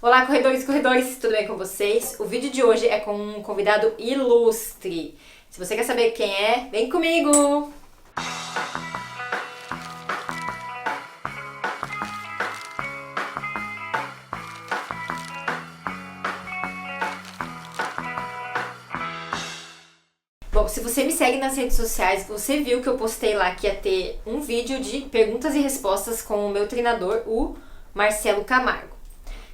Olá, corredores e corredores, tudo bem com vocês? O vídeo de hoje é com um convidado ilustre. Se você quer saber quem é, vem comigo! Bom, se você me segue nas redes sociais, você viu que eu postei lá que ia ter um vídeo de perguntas e respostas com o meu treinador, o Marcelo Camargo.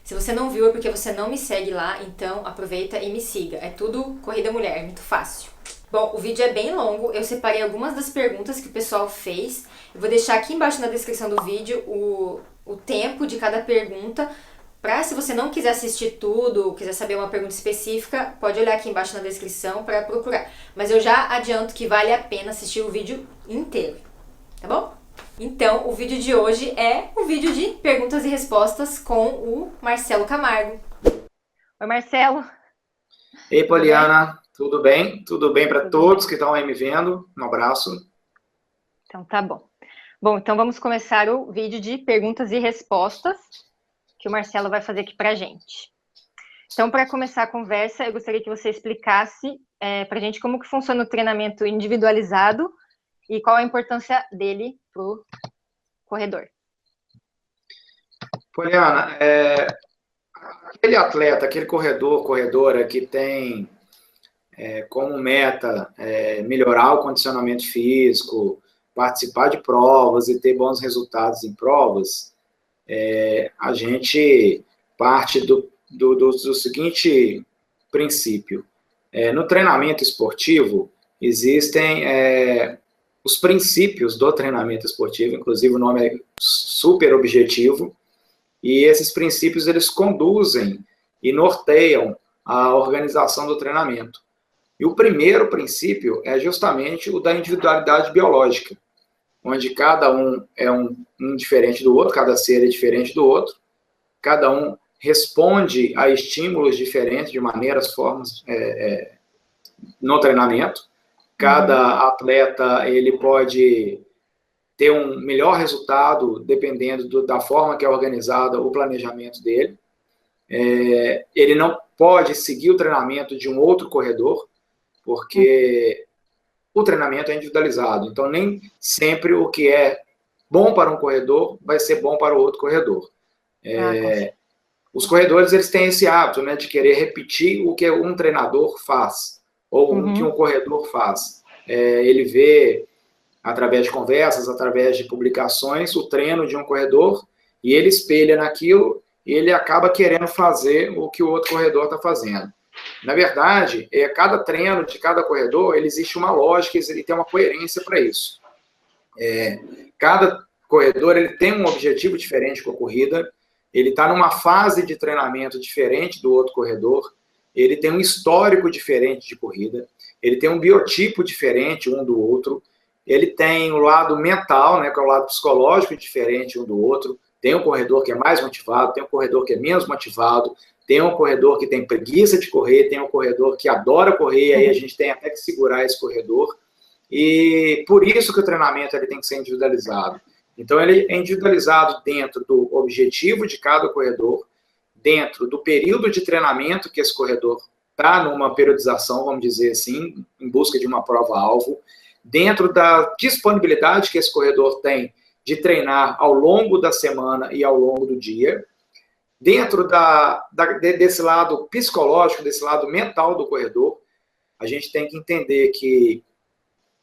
Se você não viu é porque você não me segue lá, então aproveita e me siga. É tudo Corrida Mulher, muito fácil. Bom, o vídeo é bem longo, eu separei algumas das perguntas que o pessoal fez. Eu vou deixar aqui embaixo na descrição do vídeo o tempo de cada pergunta, para se você não quiser assistir tudo, quiser saber uma pergunta específica, pode olhar aqui embaixo na descrição para procurar. Mas eu já adianto que vale a pena assistir o vídeo inteiro, tá bom? Então, o vídeo de hoje é o vídeo de perguntas e respostas com o Marcelo Camargo. Oi, Marcelo. Ei, Tudo bem? Poliana, tudo bem? Tudo bem para Tudo todos bem. que estão aí me vendo? Um abraço. Então, tá bom. Bom, então vamos começar o vídeo de perguntas e respostas que o Marcelo vai fazer aqui pra gente. Então, para começar a conversa, eu gostaria que você explicasse pra gente como que funciona o treinamento individualizado e qual a importância dele pro corredor. Poliana, aquele atleta, aquele corredor, corredora que tem como meta melhorar o condicionamento físico, participar de provas e ter bons resultados em provas, a gente parte do seguinte princípio. No treinamento esportivo, existem os princípios do treinamento esportivo, inclusive o nome é super objetivo, e esses princípios eles conduzem e norteiam a organização do treinamento. E o primeiro princípio é justamente o da individualidade biológica, onde cada um é um diferente do outro, cada ser é diferente do outro, cada um responde a estímulos diferentes, de maneiras, formas, no treinamento. Cada atleta ele pode ter um melhor resultado dependendo da forma que é organizada o planejamento dele. Ele não pode seguir o treinamento de um outro corredor, porque o treinamento é individualizado. Então, nem sempre o que é bom para um corredor vai ser bom para o outro corredor. Os corredores eles têm esse hábito, né, de querer repetir o que um treinador faz, ou o que um corredor faz. Ele vê, através de conversas, através de publicações, o treino de um corredor, e ele espelha naquilo, e ele acaba querendo fazer o que o outro corredor está fazendo. Na verdade, cada treino de cada corredor, ele existe uma lógica, ele tem uma coerência para isso. Cada corredor ele tem um objetivo diferente com a corrida, ele está numa fase de treinamento diferente do outro corredor, ele tem um histórico diferente de corrida, ele tem um biotipo diferente um do outro, ele tem o lado mental, né, que é o lado psicológico diferente um do outro, tem um corredor que é mais motivado, tem um corredor que é menos motivado, tem um corredor que tem preguiça de correr, tem um corredor que adora correr, aí a gente tem até que segurar esse corredor, e por isso que o treinamento ele tem que ser individualizado. Então, ele é individualizado dentro do objetivo de cada corredor, dentro do período de treinamento que esse corredor está numa periodização, vamos dizer assim, em busca de uma prova-alvo, dentro da disponibilidade que esse corredor tem de treinar ao longo da semana e ao longo do dia, dentro desse lado psicológico, desse lado mental do corredor, a gente tem que entender que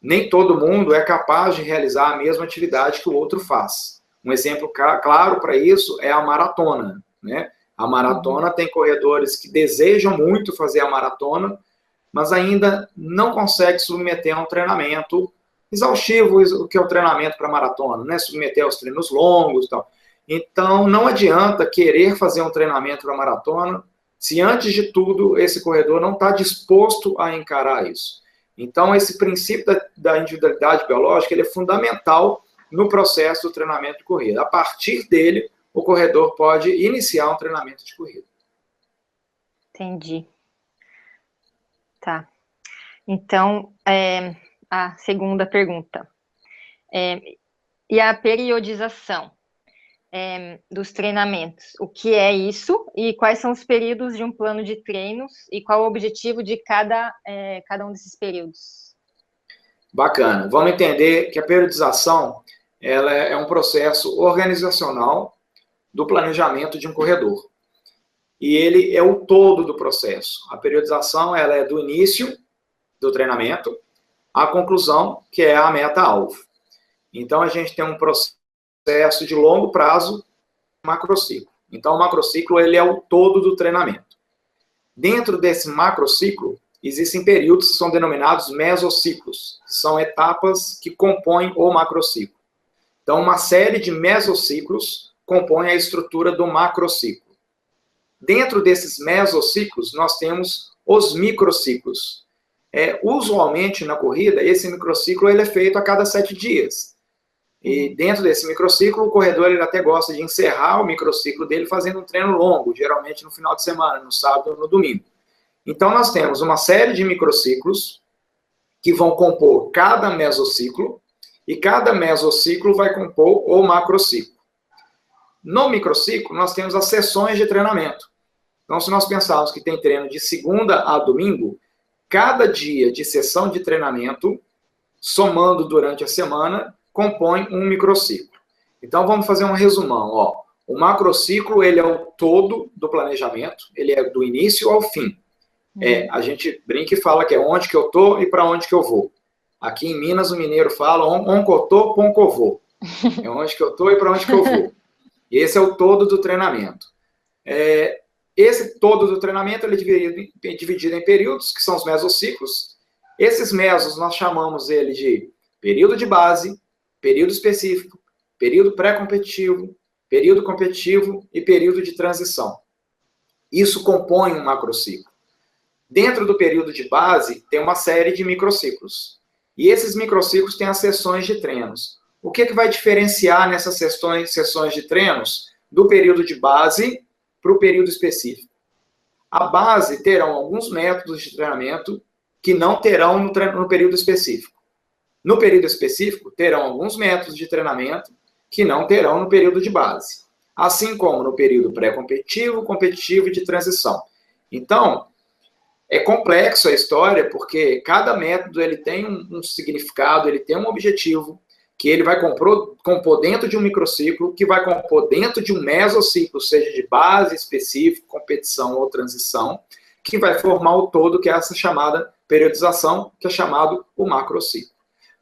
nem todo mundo é capaz de realizar a mesma atividade que o outro faz. Um exemplo claro para isso é a maratona, né? A maratona tem corredores que desejam muito fazer a maratona, mas ainda não conseguem submeter a um treinamento exaustivo, o que é o treinamento para maratona, né? Submeter aos treinos longos e tal. Então, não adianta querer fazer um treinamento para maratona se, antes de tudo, esse corredor não está disposto a encarar isso. Então, esse princípio da individualidade biológica ele é fundamental no processo do treinamento de corrida. A partir dele, o corredor pode iniciar um treinamento de corrida. Entendi. Tá. Então, a segunda pergunta. E a periodização? dos treinamentos. O que é isso e quais são os períodos de um plano de treinos e qual o objetivo de cada um desses períodos? Bacana. Vamos entender que a periodização ela é um processo organizacional do planejamento de um corredor. E ele é o todo do processo. A periodização ela é do início do treinamento à conclusão, que é a meta-alvo. Então, a gente tem um processo de longo prazo, macrociclo. Então, o macrociclo ele é o todo do treinamento. Dentro desse macrociclo, existem períodos que são denominados mesociclos, que são etapas que compõem o macrociclo. Então, uma série de mesociclos compõe a estrutura do macrociclo. Dentro desses mesociclos, nós temos os microciclos. Usualmente, na corrida, esse microciclo ele é feito a cada 7 dias. E dentro desse microciclo, o corredor ele até gosta de encerrar o microciclo dele fazendo um treino longo, geralmente no final de semana, no sábado ou no domingo. Então, nós temos uma série de microciclos que vão compor cada mesociclo, e cada mesociclo vai compor o macrociclo. No microciclo, nós temos as sessões de treinamento. Então, se nós pensarmos que tem treino de segunda a domingo, cada dia de sessão de treinamento, somando durante a semana, compõe um microciclo. Então, vamos fazer um resumão. O macrociclo, ele é o todo do planejamento, ele é do início ao fim. A gente brinca e fala que é onde que eu estou e para onde que eu vou. Aqui em Minas, o mineiro fala onde que eu estou, para onde que eu vou. É onde que eu estou e para onde que eu vou. E esse é o todo do treinamento. Esse todo do treinamento ele é dividido em períodos, que são os mesociclos. Esses mesos nós chamamos ele de período de base, período específico, período pré-competitivo, período competitivo e período de transição. Isso compõe um macrociclo. Dentro do período de base tem uma série de microciclos. E esses microciclos têm as sessões de treinos. O que vai diferenciar nessas sessões de treinos do período de base para o período específico? A base terão alguns métodos de treinamento que não terão no período específico. No período específico, terão alguns métodos de treinamento que não terão no período de base. Assim como no período pré-competitivo, competitivo e de transição. Então, é complexo a história, porque cada método ele tem um significado, ele tem um objetivo, que ele vai compor dentro de um microciclo, que vai compor dentro de um mesociclo, seja de base, específico, competição ou transição, que vai formar o todo, que é essa chamada periodização, que é chamado o macrociclo.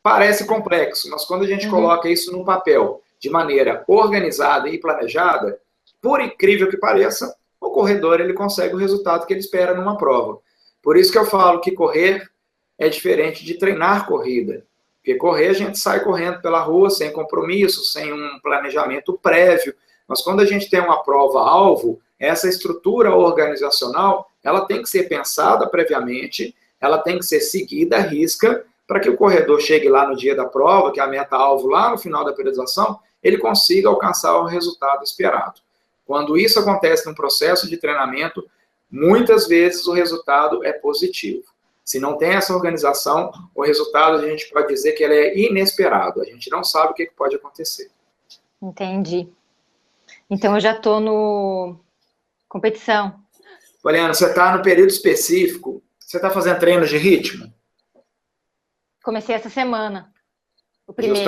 Parece complexo, mas quando a gente coloca isso no papel de maneira organizada e planejada, por incrível que pareça, o corredor ele consegue o resultado que ele espera numa prova. Por isso que eu falo que correr é diferente de treinar corrida. Porque correr, a gente sai correndo pela rua sem compromisso, sem um planejamento prévio. Mas quando a gente tem uma prova-alvo, essa estrutura organizacional, ela tem que ser pensada previamente, ela tem que ser seguida à risca, para que o corredor chegue lá no dia da prova, que é a meta-alvo lá no final da periodização, ele consiga alcançar o resultado esperado. Quando isso acontece num processo de treinamento, muitas vezes o resultado é positivo. Se não tem essa organização, o resultado a gente pode dizer que ele é inesperado. A gente não sabe o que pode acontecer. Entendi. Então eu já estou no competição. Poliana, você está no período específico? Você está fazendo treinos de ritmo? Comecei essa semana. O primeiro.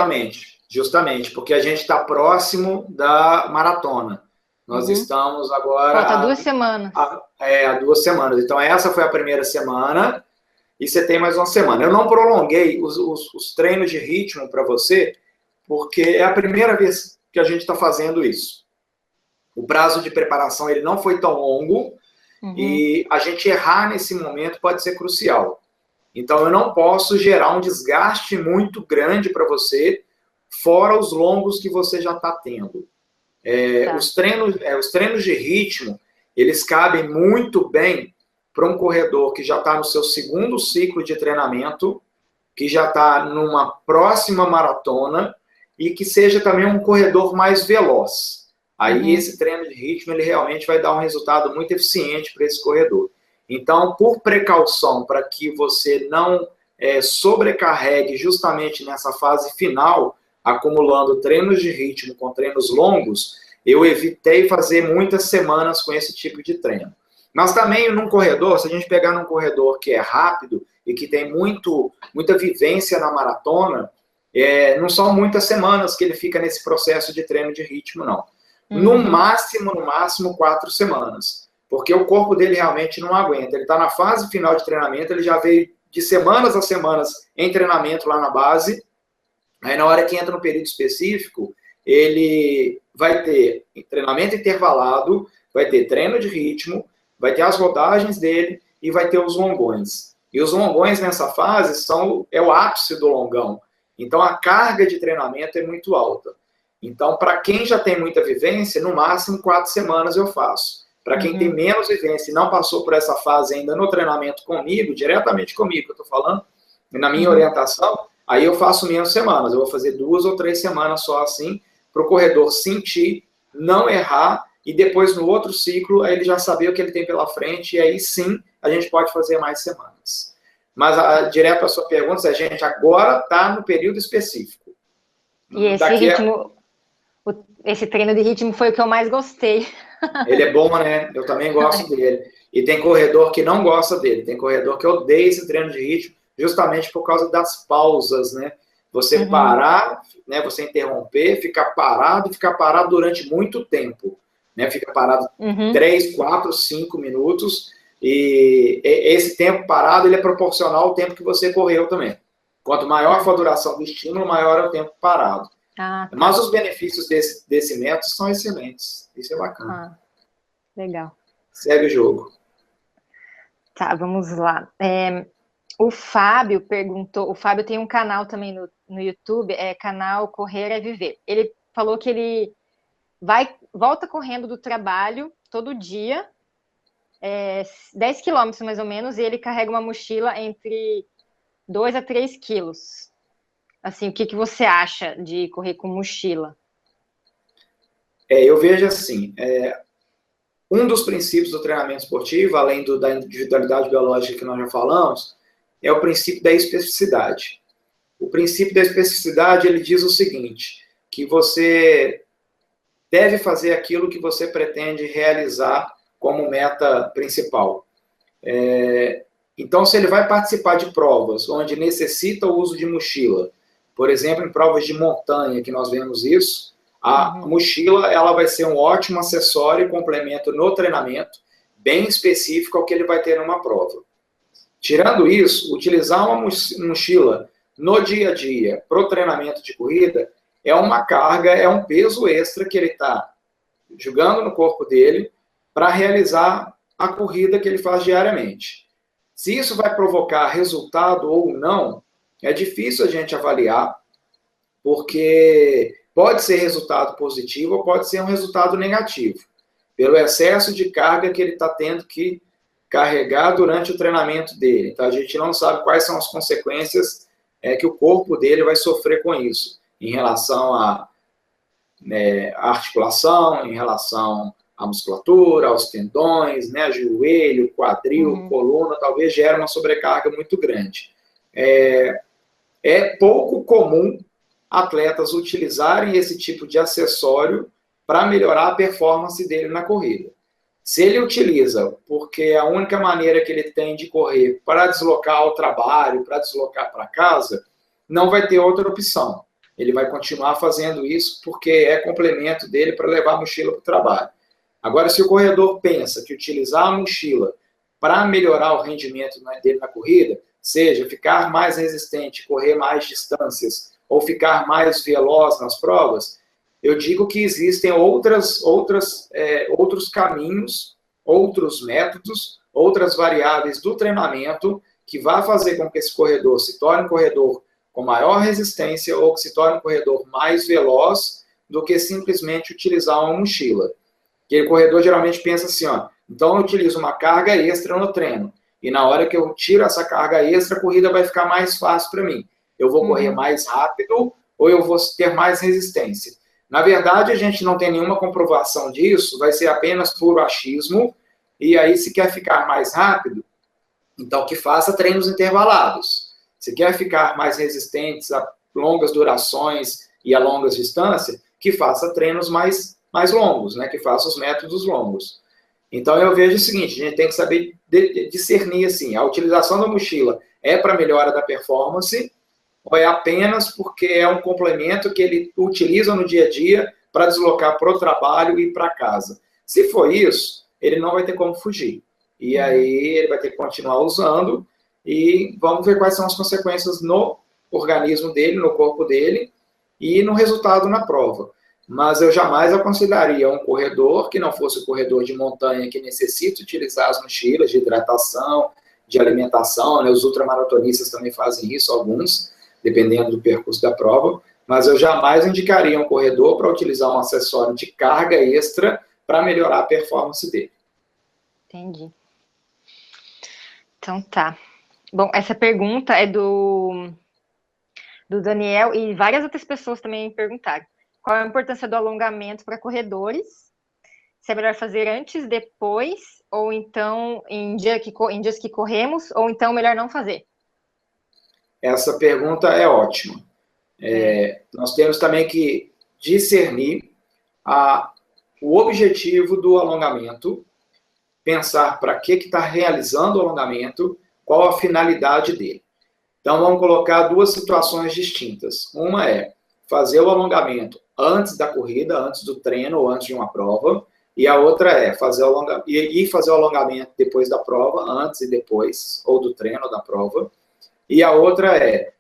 Justamente, porque a gente está próximo da maratona. Nós estamos agora... Falta 2 semanas. Há 2 semanas. Então, essa foi a primeira semana e você tem mais uma semana. Eu não prolonguei os treinos de ritmo para você, porque é a primeira vez que a gente está fazendo isso. O prazo de preparação ele não foi tão longo e a gente errar nesse momento pode ser crucial. Então, eu não posso gerar um desgaste muito grande para você, fora os longos que você já está tendo. Os treinos de ritmo, eles cabem muito bem para um corredor que já está no seu segundo ciclo de treinamento, que já está numa próxima maratona e que seja também um corredor mais veloz. Aí esse treino de ritmo, ele realmente vai dar um resultado muito eficiente para esse corredor. Então, por precaução, para que você não sobrecarregue justamente nessa fase final, acumulando treinos de ritmo com treinos longos, eu evitei fazer muitas semanas com esse tipo de treino. Mas também num corredor, se a gente pegar num corredor que é rápido e que tem muita vivência na maratona, não são muitas semanas que ele fica nesse processo de treino de ritmo, não. No máximo 4 semanas. Porque o corpo dele realmente não aguenta. Ele está na fase final de treinamento, ele já veio de semanas a semanas em treinamento lá na base. Aí na hora que entra no período específico, ele vai ter treinamento intervalado, vai ter treino de ritmo, vai ter as rodagens dele e vai ter os longões. E os longões nessa fase é o ápice do longão. Então a carga de treinamento é muito alta. Então, para quem já tem muita vivência, no máximo 4 semanas eu faço. Para quem tem menos vivência e não passou por essa fase ainda no treinamento comigo, diretamente comigo, que eu estou falando, na minha orientação, aí eu faço menos semanas. Eu vou fazer 2 ou 3 semanas só assim, para o corredor sentir, não errar, e depois no outro ciclo, aí ele já saber o que ele tem pela frente, e aí sim, a gente pode fazer mais semanas. Mas, direto à sua pergunta, a gente agora está no período específico. E esse treino de ritmo foi o que eu mais gostei. Ele é bom, né? Eu também gosto dele. E tem corredor que não gosta dele. Tem corredor que odeia esse treino de ritmo, justamente por causa das pausas, né? Você parar, né? Você interromper, ficar parado durante muito tempo. Né? Fica parado 3, 4, 5 minutos. E esse tempo parado, ele é proporcional ao tempo que você correu também. Quanto maior for a duração do estímulo, maior é o tempo parado. Mas os benefícios desse método são excelentes. Isso é bacana. Legal. Segue o jogo. Tá, vamos lá. O Fábio perguntou... O Fábio tem um canal também no YouTube, canal Correr é Viver. Ele falou que ele volta correndo do trabalho todo dia, 10 quilômetros mais ou menos, e ele carrega uma mochila entre 2 a 3 quilos. Assim, o que você acha de correr com mochila? Eu vejo assim, um dos princípios do treinamento esportivo, além da individualidade biológica que nós já falamos, é o princípio da especificidade. O princípio da especificidade, ele diz o seguinte, que você deve fazer aquilo que você pretende realizar como meta principal. Então, se ele vai participar de provas onde necessita o uso de mochila, por exemplo, em provas de montanha, que nós vemos isso, a mochila ela vai ser um ótimo acessório e complemento no treinamento, bem específico ao que ele vai ter numa prova. Tirando isso, utilizar uma mochila no dia a dia para o treinamento de corrida é uma carga, é um peso extra que ele está jogando no corpo dele para realizar a corrida que ele faz diariamente. Se isso vai provocar resultado ou não, é difícil a gente avaliar, porque pode ser resultado positivo ou pode ser um resultado negativo, pelo excesso de carga que ele está tendo que carregar durante o treinamento dele. Então, a gente não sabe quais são as consequências que o corpo dele vai sofrer com isso, em relação à articulação, em relação à musculatura, aos tendões, né, joelho, quadril, coluna, talvez gere uma sobrecarga muito grande. É pouco comum atletas utilizarem esse tipo de acessório para melhorar a performance dele na corrida. Se ele utiliza, porque é a única maneira que ele tem de correr para deslocar ao trabalho, para deslocar para casa, não vai ter outra opção. Ele vai continuar fazendo isso porque é complemento dele para levar a mochila para o trabalho. Agora, se o corredor pensa que utilizar a mochila para melhorar o rendimento dele na corrida, seja ficar mais resistente, correr mais distâncias ou ficar mais veloz nas provas, eu digo que existem outros caminhos, outros métodos, outras variáveis do treinamento que vai fazer com que esse corredor se torne um corredor com maior resistência ou que se torne um corredor mais veloz do que simplesmente utilizar uma mochila. Porque o corredor geralmente pensa assim, então eu utilizo uma carga extra no treino. E na hora que eu tiro essa carga extra, a corrida vai ficar mais fácil para mim. Eu vou correr mais rápido ou eu vou ter mais resistência. Na verdade, a gente não tem nenhuma comprovação disso, vai ser apenas puro achismo. E aí, se quer ficar mais rápido, então que faça treinos intervalados. Se quer ficar mais resistentes a longas durações e a longas distâncias, que faça treinos mais mais longos, né, que façam os métodos longos. Então, eu vejo o seguinte, a gente tem que saber discernir, assim, a utilização da mochila é para melhora da performance ou é apenas porque é um complemento que ele utiliza no dia a dia para deslocar para o trabalho e para casa. Se for isso, ele não vai ter como fugir. E aí ele vai ter que continuar usando e vamos ver quais são as consequências no organismo dele, no corpo dele e no resultado na prova. Mas eu jamais aconselharia um corredor que não fosse o corredor de montanha que necessita utilizar as mochilas de hidratação, de alimentação, né? Os ultramaratonistas também fazem isso, alguns, dependendo do percurso da prova, mas eu jamais indicaria um corredor para utilizar um acessório de carga extra para melhorar a performance dele. Entendi. Então tá. Bom, essa pergunta é do Daniel e várias outras pessoas também perguntaram. Qual a importância do alongamento para corredores? Se é melhor fazer antes, depois, ou então em dias que corremos, ou então melhor não fazer? Essa pergunta é ótima. Nós temos também que discernir o objetivo do alongamento, pensar para que está realizando o alongamento, qual a finalidade dele. Então, vamos colocar duas situações distintas. Uma é fazer o alongamento antes da corrida, antes do treino ou antes de uma prova, e a outra é fazer o alongamento depois da prova, antes e depois, ou do treino ou da prova. E a outra é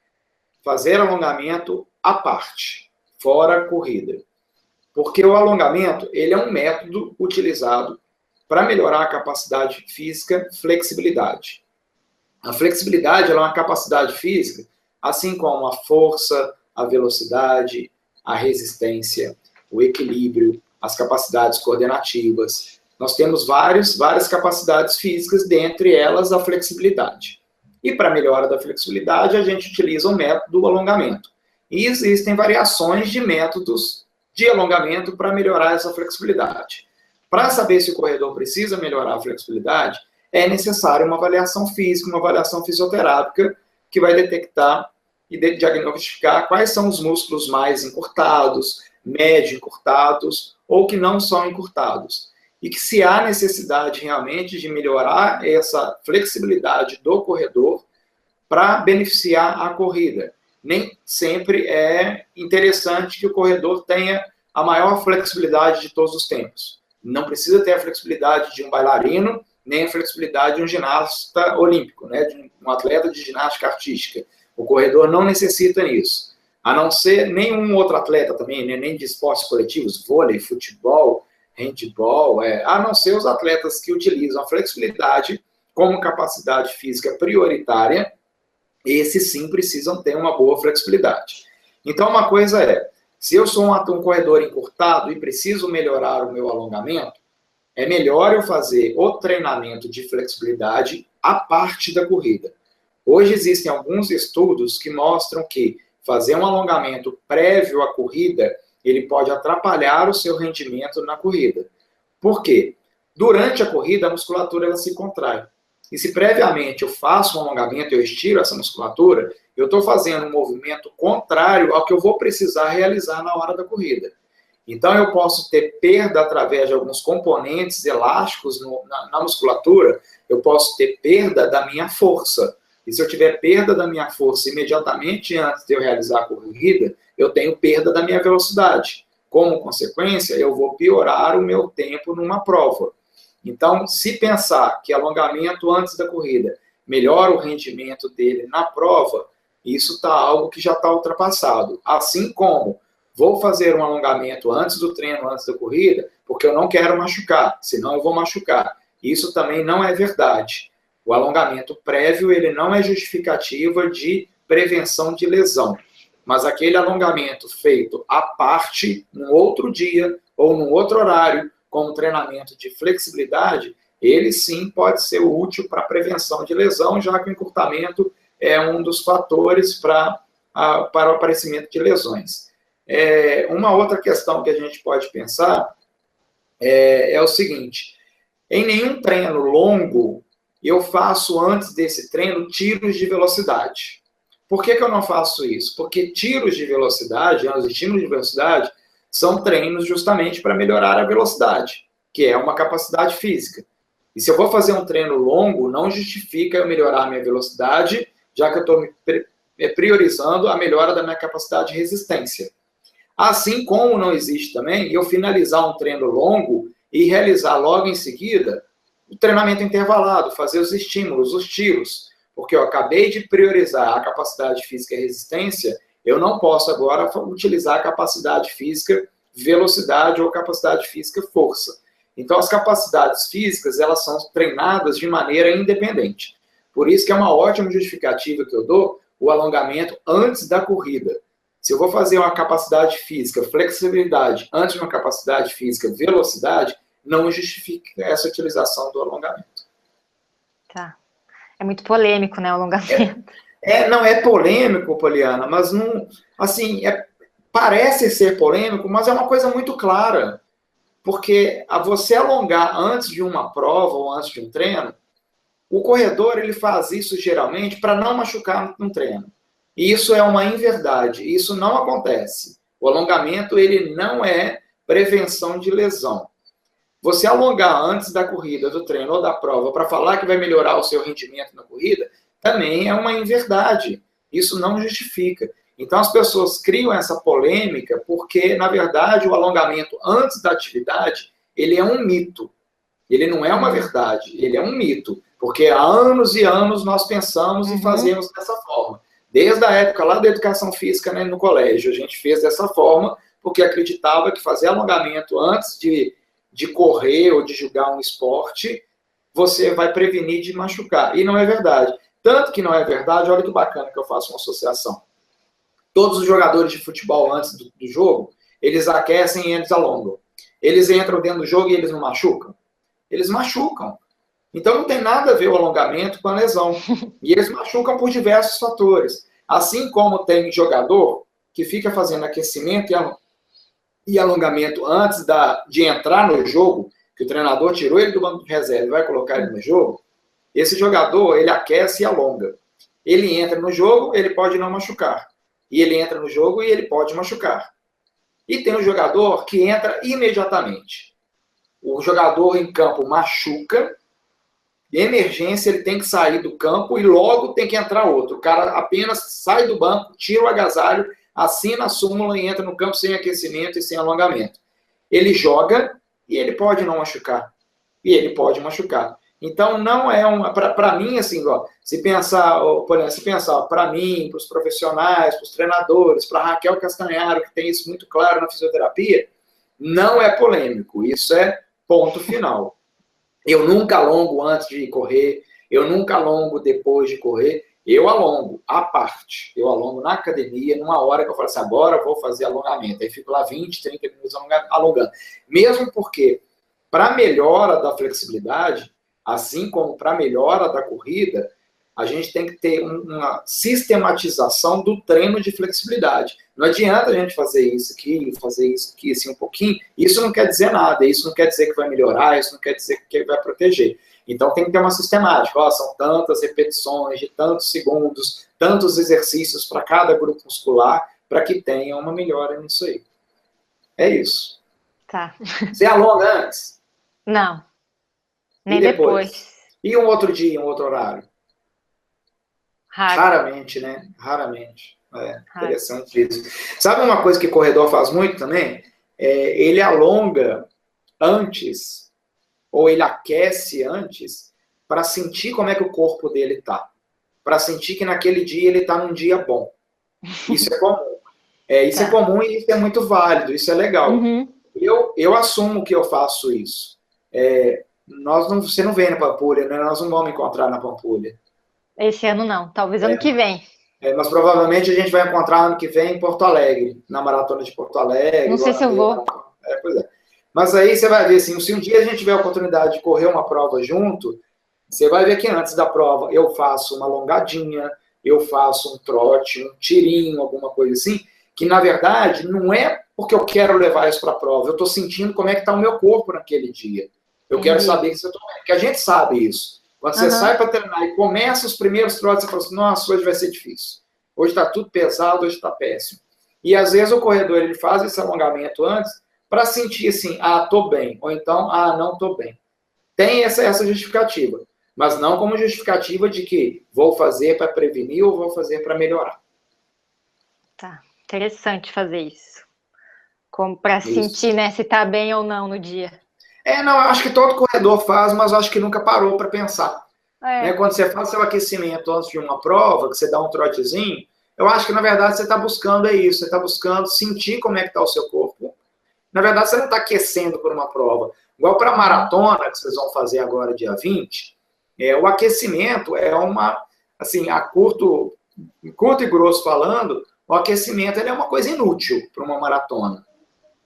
fazer alongamento à parte, fora a corrida. Porque o alongamento, ele é um método utilizado para melhorar a capacidade física, flexibilidade. A flexibilidade ela é uma capacidade física, assim como a força, a velocidade, a resistência, o equilíbrio, as capacidades coordenativas. Nós temos várias capacidades físicas, dentre elas a flexibilidade. E para melhora da flexibilidade, a gente utiliza o método do alongamento. E existem variações de métodos de alongamento para melhorar essa flexibilidade. Para saber se o corredor precisa melhorar a flexibilidade, é necessário uma avaliação física, uma avaliação fisioterápica, que vai detectar e diagnosticar quais são os músculos mais encurtados, médio encurtados, ou que não são encurtados. E que se há necessidade realmente de melhorar essa flexibilidade do corredor para beneficiar a corrida. Nem sempre é interessante que o corredor tenha a maior flexibilidade de todos os tempos. Não precisa ter a flexibilidade de um bailarino, nem a flexibilidade de um ginasta olímpico, né, de um atleta de ginástica artística. O corredor não necessita isso. A não ser nenhum outro atleta também, né, nem de esportes coletivos, vôlei, futebol, handball, a não ser os atletas que utilizam a flexibilidade como capacidade física prioritária, esses sim precisam ter uma boa flexibilidade. Então, uma coisa é, se eu sou um corredor encurtado e preciso melhorar o meu alongamento, é melhor eu fazer o treinamento de flexibilidade à parte da corrida. Hoje existem alguns estudos que mostram que fazer um alongamento prévio à corrida, ele pode atrapalhar o seu rendimento na corrida. Por quê? Durante a corrida, a musculatura ela se contrai. E se previamente eu faço um alongamento, eu estiro essa musculatura, eu estou fazendo um movimento contrário ao que eu vou precisar realizar na hora da corrida. Então, eu posso ter perda através de alguns componentes elásticos na musculatura, eu posso ter perda da minha força. E se eu tiver perda da minha força imediatamente antes de eu realizar a corrida, eu tenho perda da minha velocidade. Como consequência, eu vou piorar o meu tempo numa prova. Então, se pensar que alongamento antes da corrida melhora o rendimento dele na prova, isso está algo que já está ultrapassado. Assim como vou fazer um alongamento antes do treino, antes da corrida, porque eu não quero machucar, senão eu vou machucar. Isso também não é verdade. O alongamento prévio, ele não é justificativa de prevenção de lesão. Mas aquele alongamento feito à parte, num outro dia ou num outro horário, com um treinamento de flexibilidade, ele sim pode ser útil para prevenção de lesão, já que o encurtamento é um dos fatores para o aparecimento de lesões. Uma outra questão que a gente pode pensar é o seguinte: em nenhum treino longo eu faço antes desse treino tiros de velocidade. Por que eu não faço isso? Porque tiros de velocidade, os estímulos de velocidade, são treinos justamente para melhorar a velocidade, que é uma capacidade física. E se eu vou fazer um treino longo, não justifica eu melhorar a minha velocidade, já que eu estou priorizando a melhora da minha capacidade de resistência. Assim como não existe também eu finalizar um treino longo e realizar logo em seguida o treinamento intervalado, fazer os estímulos, os tiros, porque eu acabei de priorizar a capacidade física e resistência, eu não posso agora utilizar a capacidade física velocidade ou capacidade física força. Então, as capacidades físicas, elas são treinadas de maneira independente. Por isso que é uma ótima justificativa que eu dou o alongamento antes da corrida. Se eu vou fazer uma capacidade física, flexibilidade, antes de uma capacidade física, velocidade, não justifica essa utilização do alongamento. Tá. É muito polêmico, né, o alongamento. Não é polêmico, Poliana, mas não, assim, parece ser polêmico, mas é uma coisa muito clara. Porque a você alongar antes de uma prova ou antes de um treino, o corredor ele faz isso geralmente para não machucar no treino. E isso é uma inverdade, isso não acontece. O alongamento ele não é prevenção de lesão. Você alongar antes da corrida, do treino ou da prova para falar que vai melhorar o seu rendimento na corrida, também é uma inverdade. Isso não justifica. Então as pessoas criam essa polêmica porque, na verdade, o alongamento antes da atividade, ele é um mito. Ele não é uma verdade, ele é um mito. Porque há anos e anos nós pensamos e fazemos dessa forma. Desde a época lá da educação física, né, no colégio, a gente fez dessa forma porque acreditava que fazer alongamento antes de correr ou de jogar um esporte, você vai prevenir de machucar. E não é verdade. Tanto que não é verdade, olha que bacana que eu faço uma associação. Todos os jogadores de futebol antes do jogo, eles aquecem e eles alongam. Eles entram dentro do jogo e eles não machucam? Eles machucam. Então não tem nada a ver o alongamento com a lesão. E eles machucam por diversos fatores. Assim como tem jogador que fica fazendo aquecimento e alongamento antes de entrar no jogo, que o treinador tirou ele do banco de reserva e vai colocar ele no jogo, esse jogador, ele aquece e alonga. Ele entra no jogo, ele pode não machucar. E ele entra no jogo e ele pode machucar. E tem um jogador que entra imediatamente. O jogador em campo machuca, de emergência ele tem que sair do campo e logo tem que entrar outro. O cara apenas sai do banco, tira o agasalho, assina a súmula e entra no campo sem aquecimento e sem alongamento. Ele joga e ele pode não machucar. E ele pode machucar. Então, não é uma... Para mim, assim, ó, se pensar, para mim, para os profissionais, para os treinadores, para a Raquel Castanharo, que tem isso muito claro na fisioterapia, não é polêmico. Isso é ponto final. Eu nunca alongo antes de correr, eu nunca alongo depois de correr, eu alongo à parte. Eu alongo na academia, numa hora que eu falo assim, agora eu vou fazer alongamento. Aí fico lá 20, 30 minutos alongando. Mesmo porque, para melhora da flexibilidade, assim como para a melhora da corrida, a gente tem que ter uma sistematização do treino de flexibilidade. Não adianta a gente fazer isso aqui, assim um pouquinho. Isso não quer dizer nada, isso não quer dizer que vai melhorar, isso não quer dizer que vai proteger. Então tem que ter uma sistemática. Ó, são tantas repetições de tantos segundos, tantos exercícios para cada grupo muscular, para que tenha uma melhora nisso aí. É isso. Tá. Você alonga antes? Não. Nem depois. E um outro dia, um outro horário? Raro. Raramente, né? Raramente. Interessante isso. Sabe uma coisa que o corredor faz muito também? Ele alonga antes, ou ele aquece antes, para sentir como é que o corpo dele está. Para sentir que naquele dia ele está num dia bom. Isso é comum. Isso é comum e isso é muito válido, isso é legal. Eu assumo que eu faço isso. Você não vem na Pampulha, né? Nós não vamos encontrar na Pampulha. Esse ano não, talvez ano que vem. Mas provavelmente a gente vai encontrar ano que vem em Porto Alegre, na Maratona de Porto Alegre. Não sei se eu vou. Pois é. Mas aí você vai ver, assim, se um dia a gente tiver a oportunidade de correr uma prova junto, você vai ver que antes da prova eu faço uma alongadinha, eu faço um trote, um tirinho, alguma coisa assim, que na verdade não é porque eu quero levar isso para a prova, eu estou sentindo como é que está o meu corpo naquele dia. Eu quero saber se eu estou bem, porque a gente sabe isso. Quando você sai para treinar e começa os primeiros trotes, você fala assim, nossa, hoje vai ser difícil. Hoje está tudo pesado, hoje está péssimo. E às vezes o corredor ele faz esse alongamento antes para sentir assim, tô bem, ou então, não tô bem. Tem essa justificativa, mas não como justificativa de que vou fazer para prevenir ou vou fazer para melhorar. Tá, interessante fazer isso. Como para sentir, né, se tá bem ou não no dia. Não, eu acho que todo corredor faz, mas eu acho que nunca parou para pensar. Né? Quando você faz seu aquecimento antes de uma prova, que você dá um trotezinho, eu acho que, na verdade, você está buscando isso. Você está buscando sentir como é que está o seu corpo. Na verdade, você não está aquecendo por uma prova. Igual para a maratona, que vocês vão fazer agora, dia 20, o aquecimento é uma, assim, curto e grosso falando, o aquecimento ele é uma coisa inútil para uma maratona.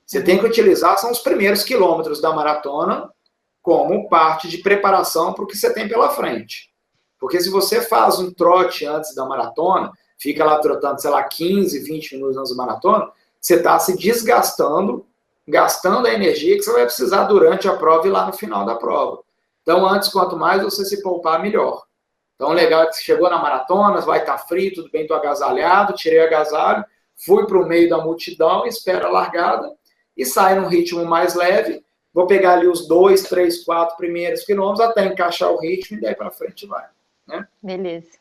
Você tem que utilizar, são os primeiros quilômetros da maratona como parte de preparação para o que você tem pela frente. Porque se você faz um trote antes da maratona, fica lá trotando, sei lá, 15, 20 minutos antes da maratona, você está se desgastando, gastando a energia que você vai precisar durante a prova e lá no final da prova. Então, antes, quanto mais você se poupar, melhor. Então, o legal é que você chegou na maratona, vai estar frio, tudo bem, estou agasalhado, tirei o agasalho, fui para o meio da multidão, espera a largada e sai num ritmo mais leve. Vou pegar ali os 2, 3, 4 primeiros quilômetros até encaixar o ritmo e daí para frente vai. Né? Beleza.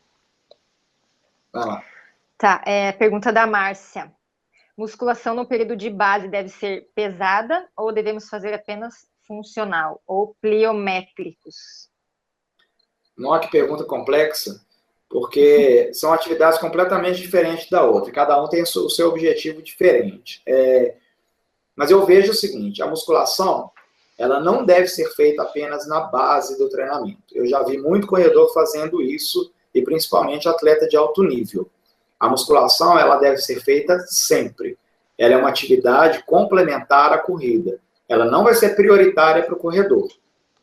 Vai lá. Tá, pergunta da Márcia. Musculação no período de base deve ser pesada ou devemos fazer apenas funcional ou pliométricos? Nossa, que pergunta complexa, porque são atividades completamente diferentes da outra. Cada um tem o seu objetivo diferente. Mas eu vejo o seguinte, a musculação, ela não deve ser feita apenas na base do treinamento. Eu já vi muito corredor fazendo isso, e principalmente atleta de alto nível. A musculação, ela deve ser feita sempre. Ela é uma atividade complementar à corrida. Ela não vai ser prioritária para o corredor.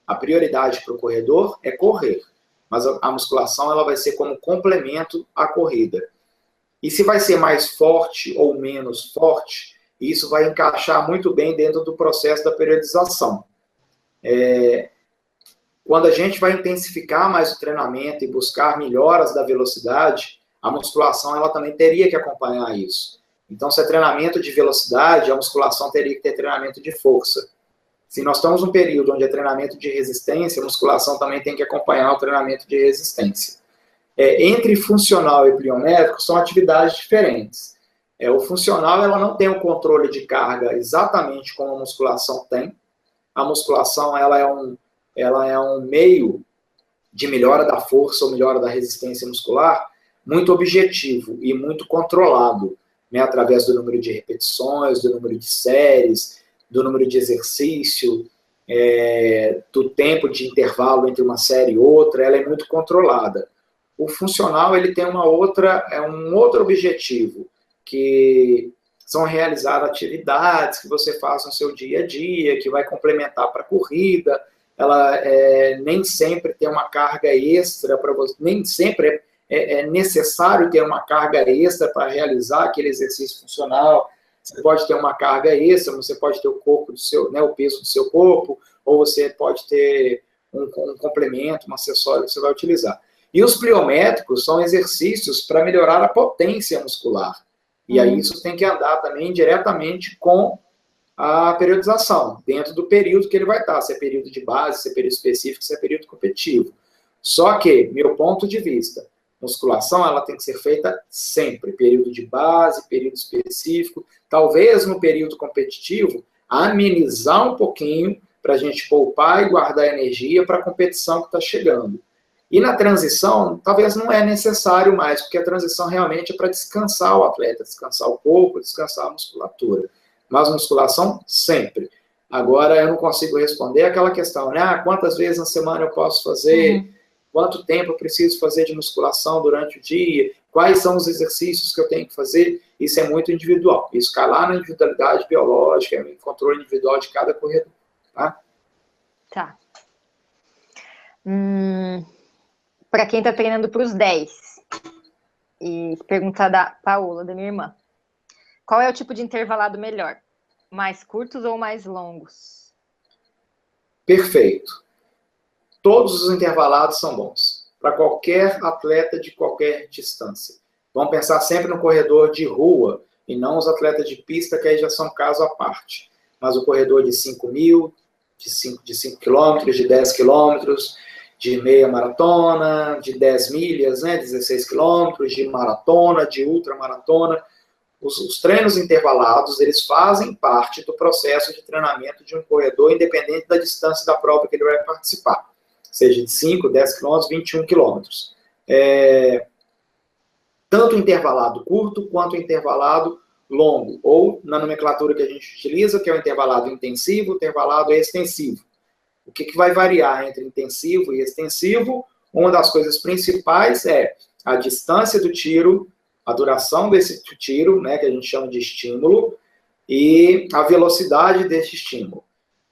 A prioridade para o corredor é correr. Mas a musculação, ela vai ser como complemento à corrida. E se vai ser mais forte ou menos forte, isso vai encaixar muito bem dentro do processo da periodização. Quando a gente vai intensificar mais o treinamento e buscar melhoras da velocidade, a musculação ela também teria que acompanhar isso. Então, se é treinamento de velocidade, a musculação teria que ter treinamento de força. Se nós estamos num período onde é treinamento de resistência, a musculação também tem que acompanhar o treinamento de resistência. Entre funcional e pliométrico, são atividades diferentes. O funcional ela não tem o controle de carga exatamente como a musculação tem. A musculação ela é um meio de melhora da força ou melhora da resistência muscular muito objetivo e muito controlado, né, através do número de repetições, do número de séries, do número de exercício, do tempo de intervalo entre uma série e outra, ela é muito controlada. O funcional ele tem um outro objetivo, que são realizar atividades que você faz no seu dia a dia, que vai complementar para a corrida. Ela nem sempre tem uma carga extra para você, nem sempre é necessário ter uma carga extra para realizar aquele exercício funcional. Você pode ter uma carga extra, você pode ter o corpo do seu, né, o peso do seu corpo, ou você pode ter um complemento, um acessório que você vai utilizar. E os pliométricos são exercícios para melhorar a potência muscular. E aí isso tem que andar também diretamente com a periodização, dentro do período que ele vai estar, se é período de base, se é período específico, se é período competitivo. Só que, meu ponto de vista, musculação ela tem que ser feita sempre, período de base, período específico, talvez no período competitivo, amenizar um pouquinho para a gente poupar e guardar energia para a competição que está chegando. E na transição, talvez não é necessário mais, porque a transição realmente é para descansar o atleta, descansar o corpo, descansar a musculatura. Mas musculação, sempre. Agora, eu não consigo responder aquela questão, né? Quantas vezes na semana eu posso fazer? Quanto tempo eu preciso fazer de musculação durante o dia? Quais são os exercícios que eu tenho que fazer? Isso é muito individual. Isso cai lá na individualidade biológica, no controle individual de cada corredor. Tá? Tá. Para quem está treinando para os 10, e pergunta da Paola, da minha irmã. Qual é o tipo de intervalado melhor? Mais curtos ou mais longos? Perfeito. Todos os intervalados são bons. Para qualquer atleta de qualquer distância. Vamos pensar sempre no corredor de rua, e não os atletas de pista, que aí já são caso à parte. Mas o corredor de 5.000, de 5 quilômetros, de 10 quilômetros, de meia maratona, de 10 milhas, né, 16 quilômetros, de maratona, de ultramaratona. Os treinos intervalados, eles fazem parte do processo de treinamento de um corredor, independente da distância da prova que ele vai participar. Seja de 5, 10 quilômetros, 21 quilômetros. Tanto intervalado curto, quanto intervalado longo, ou na nomenclatura que a gente utiliza, que é o intervalado intensivo, o intervalado extensivo. O que vai variar entre intensivo e extensivo? Uma das coisas principais é a distância do tiro, a duração desse tiro, né, que a gente chama de estímulo, e a velocidade desse estímulo.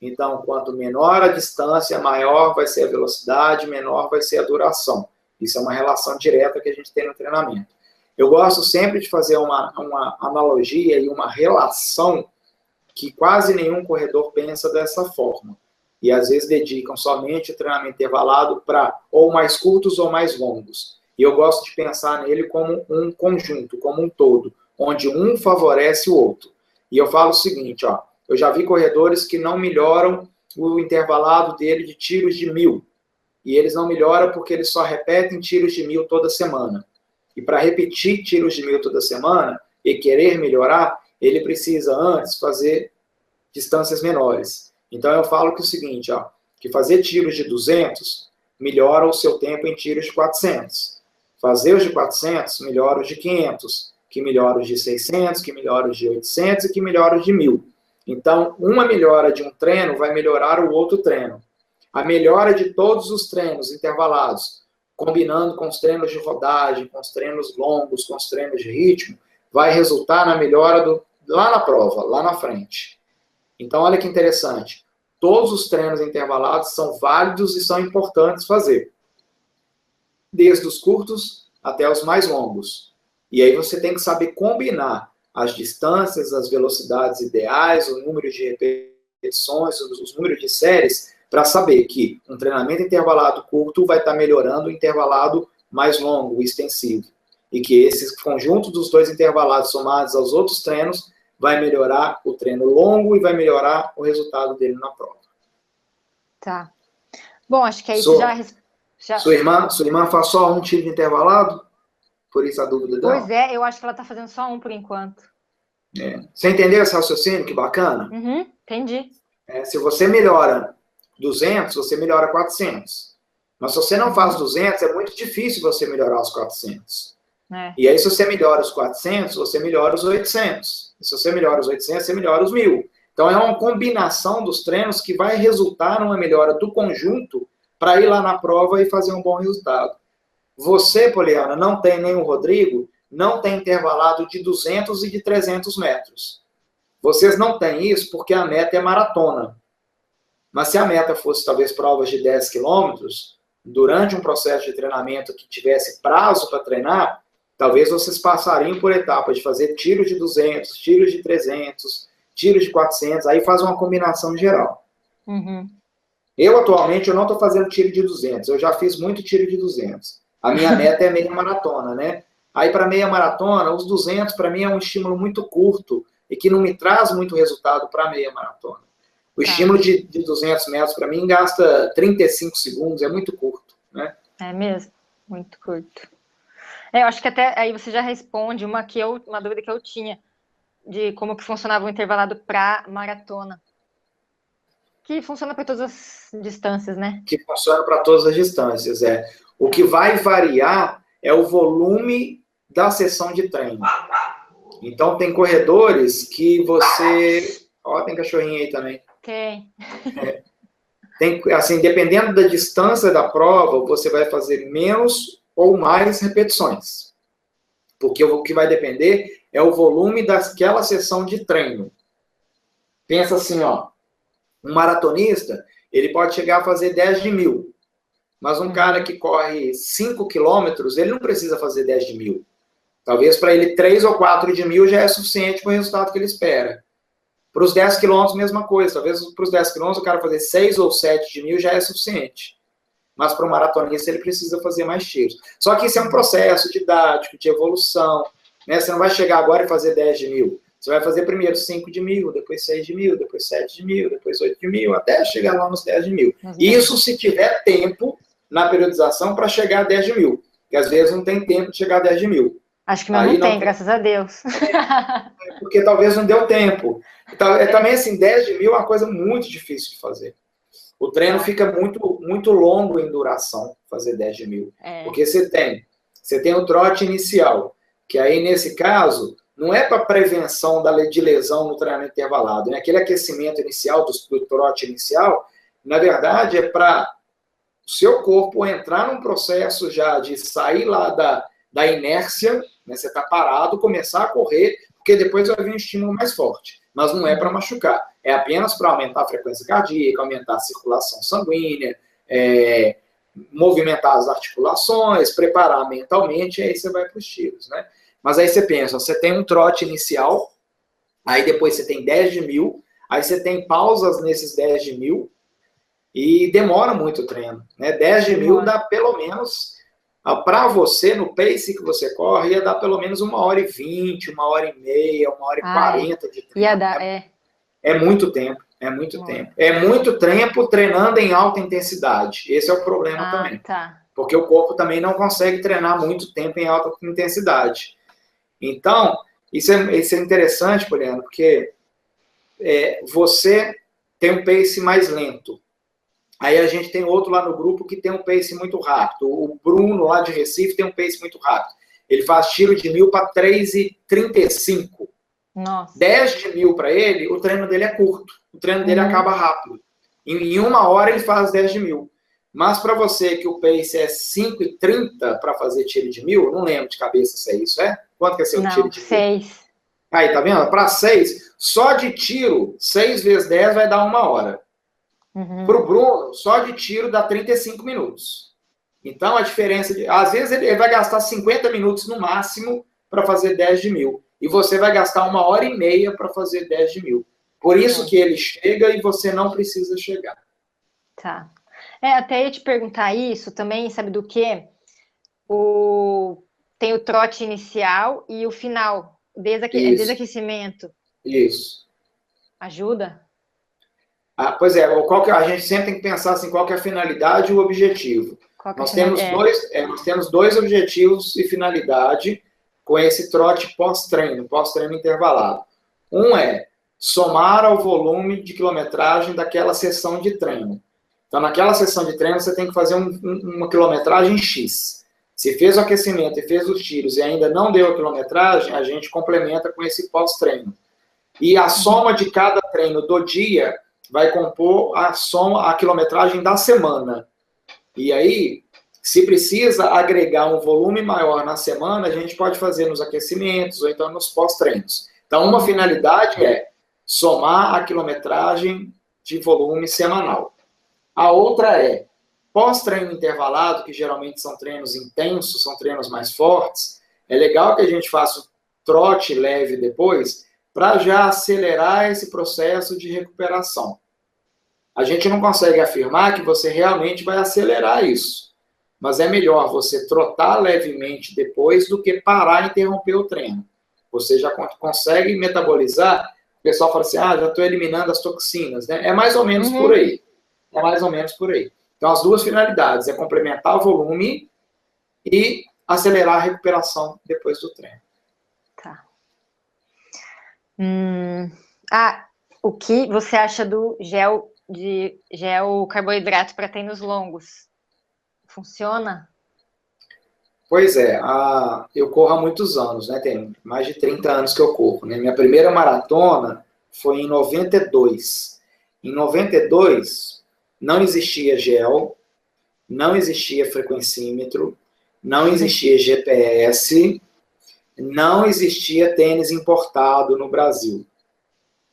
Então, quanto menor a distância, maior vai ser a velocidade, menor vai ser a duração. Isso é uma relação direta que a gente tem no treinamento. Eu gosto sempre de fazer uma analogia e uma relação que quase nenhum corredor pensa dessa forma. E às vezes dedicam somente o treinamento intervalado para ou mais curtos ou mais longos. E eu gosto de pensar nele como um conjunto, como um todo, onde um favorece o outro. E eu falo o seguinte, ó, eu já vi corredores que não melhoram o intervalado dele de tiros de 1.000. E eles não melhoram porque eles só repetem tiros de 1.000 toda semana. E para repetir tiros de 1.000 toda semana e querer melhorar, ele precisa antes fazer distâncias menores. Então eu falo que é o seguinte, ó, que fazer tiros de 200 melhora o seu tempo em tiros de 400. Fazer os de 400 melhora os de 500, que melhora os de 600, que melhora os de 800 e que melhora os de 1.000. Então, uma melhora de um treino vai melhorar o outro treino. A melhora de todos os treinos intervalados, combinando com os treinos de rodagem, com os treinos longos, com os treinos de ritmo, vai resultar na melhora lá na prova, lá na frente. Então, olha que interessante. Todos os treinos intervalados são válidos e são importantes fazer. Desde os curtos até os mais longos. E aí você tem que saber combinar as distâncias, as velocidades ideais, o número de repetições, os números de séries, para saber que um treinamento intervalado curto vai estar melhorando o intervalado mais longo, o extensivo. E que esse conjunto dos dois intervalados somados aos outros treinos vai melhorar o treino longo e vai melhorar o resultado dele na prova. Tá. Bom, acho que aí você já... Sua irmã faz só um tiro de intervalado? Por isso a dúvida dela? Pois é, eu acho que ela está fazendo só um por enquanto. Você entendeu esse raciocínio? Que bacana? Uhum, entendi. Se você melhora 200, você melhora 400. Mas se você não faz 200, é muito difícil você melhorar os 400. E aí, se você melhora os 400, você melhora os 800. E se você melhora os 800, você melhora os 1.000. Então, é uma combinação dos treinos que vai resultar numa melhora do conjunto para ir lá na prova e fazer um bom resultado. Você, Poliana, não tem, nem o Rodrigo, não tem intervalado de 200 e de 300 metros. Vocês não têm isso porque a meta é maratona. Mas se a meta fosse, talvez, provas de 10 quilômetros, durante um processo de treinamento que tivesse prazo para treinar, talvez vocês passariam por etapas de fazer tiros de 200, tiros de 300, tiros de 400, aí faz uma combinação geral. Uhum. Eu, atualmente, eu não estou fazendo tiro de 200, eu já fiz muito tiro de 200. A minha meta é meia maratona, né? Aí, para meia maratona, os 200, para mim, é um estímulo muito curto e que não me traz muito resultado para meia maratona. O estímulo de 200 metros, para mim, gasta 35 segundos, é muito curto, né? É mesmo, muito curto. Eu acho que até aí você já responde uma dúvida que eu tinha, de como que funcionava o intervalado para maratona. Que funciona para todas as distâncias, né? Que funciona para todas as distâncias, O que vai variar é o volume da sessão de treino. Então, tem corredores que você... Ó, tem cachorrinho aí também. Tem. Tem, assim, dependendo da distância da prova, você vai fazer menos ou mais repetições. Porque o que vai depender é o volume daquela sessão de treino. Pensa assim, ó. Um maratonista, ele pode chegar a fazer 10 de 1.000. Mas um cara que corre 5 quilômetros, ele não precisa fazer 10 de 1.000. Talvez para ele 3 ou 4 de 1.000 já é suficiente para o resultado que ele espera. Para os 10 quilômetros, mesma coisa. Talvez para os 10 quilômetros, o cara fazer 6 ou 7 de 1.000 já é suficiente. Mas para o maratonista, ele precisa fazer mais tiros. Só que isso é um processo didático, de evolução. né? Você não vai chegar agora e fazer 10 de 1.000. Você vai fazer primeiro 5 de 1.000, depois 6 de 1.000, depois 7 de 1.000, depois 8 de 1.000, até chegar lá nos 10 de 1.000. Isso se tiver tempo na periodização para chegar a 10 de 1.000. Porque às vezes não tem tempo de chegar a 10 de 1.000. Acho que não tem, graças a Deus. Porque talvez não deu tempo. Também, assim, 10 de 1.000 é uma coisa muito difícil de fazer. O treino fica muito, muito longo em duração, fazer 10 de 1.000. Porque você tem o trote inicial, que aí, nesse caso, não é para prevenção de lesão no treinamento intervalado. Né? Aquele aquecimento inicial, do trote inicial, na verdade, é para o seu corpo entrar num processo já de sair lá da inércia, né? Você está parado, começar a correr, porque depois vai vir um estímulo mais forte. Mas não é para machucar. É apenas para aumentar a frequência cardíaca, aumentar a circulação sanguínea, movimentar as articulações, preparar mentalmente, e aí você vai para os tiros, né? Mas aí você pensa, você tem um trote inicial, aí depois você tem 10 de 1.000, aí você tem pausas nesses 10 de 1.000, e demora muito o treino, né? 10 de 1.000 dá pelo menos, para você, no pace que você corre, ia dar pelo menos 1h20, 1h30, 1h40 de treino. Ia dar, É muito tempo, é muito tempo. É muito tempo treinando em alta intensidade. Esse é o problema também. Tá. Porque o corpo também não consegue treinar muito tempo em alta intensidade. Então, isso é interessante, Poliana, porque você tem um pace mais lento. Aí a gente tem outro lá no grupo que tem um pace muito rápido. O Bruno, lá de Recife, tem um pace muito rápido. Ele faz tiro de 1.000 para 3h35. Nossa. 10 de 1.000 para ele, o treino dele é curto. O treino dele acaba rápido. Em 1 hora ele faz 10 de 1.000. Mas para você que o pace é 5h30 para fazer tiro de 1.000, não lembro de cabeça se é isso, é? Quanto que é seu tiro de 1.000? 6. Aí, tá vendo? Para 6, só de tiro, 6 vezes 10 vai dar 1 hora. Para o Bruno, só de tiro dá 35 minutos. Então, a diferença às vezes ele vai gastar 50 minutos no máximo para fazer 10 de 1.000. E você vai gastar 1h30 para fazer 10 de 1.000. Por isso que ele chega e você não precisa chegar. Tá. Até ia te perguntar isso também, sabe do quê? Tem o trote inicial e o final, desaquecimento. Isso. Ajuda? Pois é, a gente sempre tem que pensar assim, qual que é a finalidade e o objetivo. Nós temos dois objetivos e finalidade com esse trote pós-treino intervalado. Um é somar ao volume de quilometragem daquela sessão de treino. Então, naquela sessão de treino, você tem que fazer uma quilometragem X. Se fez o aquecimento e fez os tiros e ainda não deu a quilometragem, a gente complementa com esse pós-treino. E a soma de cada treino do dia vai compor a quilometragem da semana. E aí, se precisa agregar um volume maior na semana, a gente pode fazer nos aquecimentos ou então nos pós-treinos. Então, uma finalidade é somar a quilometragem de volume semanal. A outra é, pós-treino intervalado, que geralmente são treinos intensos, são treinos mais fortes, é legal que a gente faça o trote leve depois, para já acelerar esse processo de recuperação. A gente não consegue afirmar que você realmente vai acelerar isso, mas é melhor você trotar levemente depois do que parar e interromper o treino. Você já consegue metabolizar, o pessoal fala assim, já estou eliminando as toxinas, né? É mais ou menos por aí. É mais ou menos por aí. Então, as duas finalidades é complementar o volume e acelerar a recuperação depois do treino. Tá. O que você acha do gel carboidrato para treinos longos? Funciona? Pois é, eu corro há muitos anos, né? Tem mais de 30 anos que eu corro, né? Minha primeira maratona foi em 92. Em 92, não existia gel, não existia frequencímetro, não existia GPS, não existia tênis importado no Brasil.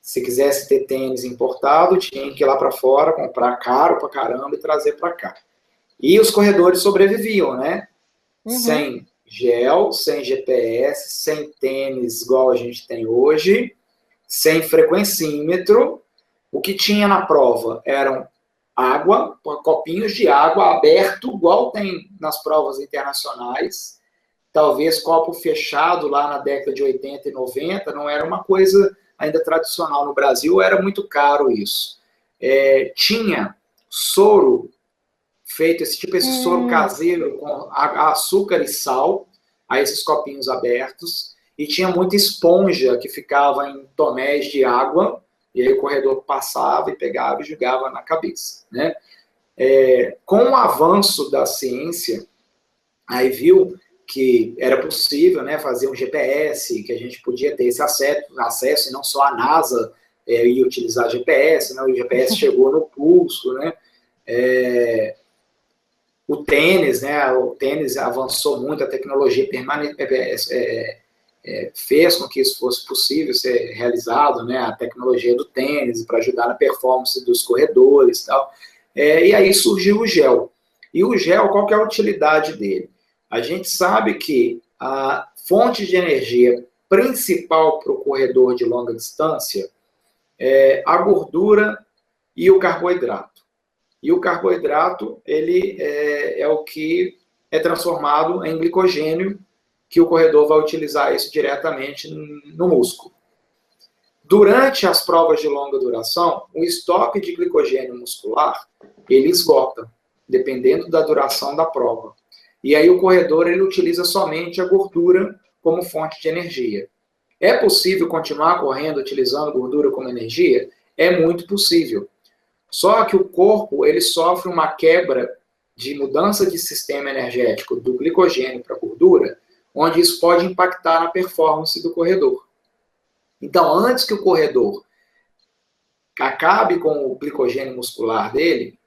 Se quisesse ter tênis importado, tinha que ir lá para fora, comprar caro pra caramba e trazer para cá. E os corredores sobreviviam, né? Sem gel, sem GPS, sem tênis igual a gente tem hoje, sem frequencímetro. O que tinha na prova eram copinhos de água aberto, igual tem nas provas internacionais, talvez copo fechado lá na década de 80 e 90 não era uma coisa ainda tradicional no Brasil, era muito caro isso. Tinha soro feito, esse soro caseiro com açúcar e sal, a esses copinhos abertos, e tinha muita esponja que ficava em tonéis de água, e aí o corredor passava e pegava e jogava na cabeça, né? Com o avanço da ciência, aí viu que era possível, né, fazer um GPS, que a gente podia ter esse acesso e não só a NASA ia utilizar GPS, né, o GPS chegou no pulso, né, o tênis avançou muito, a tecnologia fez com que isso fosse possível ser realizado, né, a tecnologia do tênis para ajudar na performance dos corredores e tal. E aí surgiu o gel. E o gel, qual que é a utilidade dele? A gente sabe que a fonte de energia principal para o corredor de longa distância é a gordura e o carboidrato. E o carboidrato, ele é o que é transformado em glicogênio, que o corredor vai utilizar isso diretamente no músculo. Durante as provas de longa duração, o estoque de glicogênio muscular, ele esgota, dependendo da duração da prova. E aí o corredor, ele utiliza somente a gordura como fonte de energia. É possível continuar correndo utilizando gordura como energia? É muito possível. Só que o corpo, ele sofre uma quebra de mudança de sistema energético do glicogênio para a gordura, onde isso pode impactar na performance do corredor. Então, antes que o corredor acabe com o glicogênio muscular dele,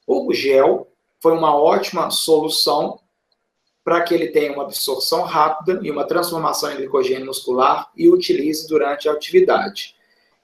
o gel foi uma ótima solução para que ele tenha uma absorção rápida e uma transformação em glicogênio muscular e utilize durante a atividade.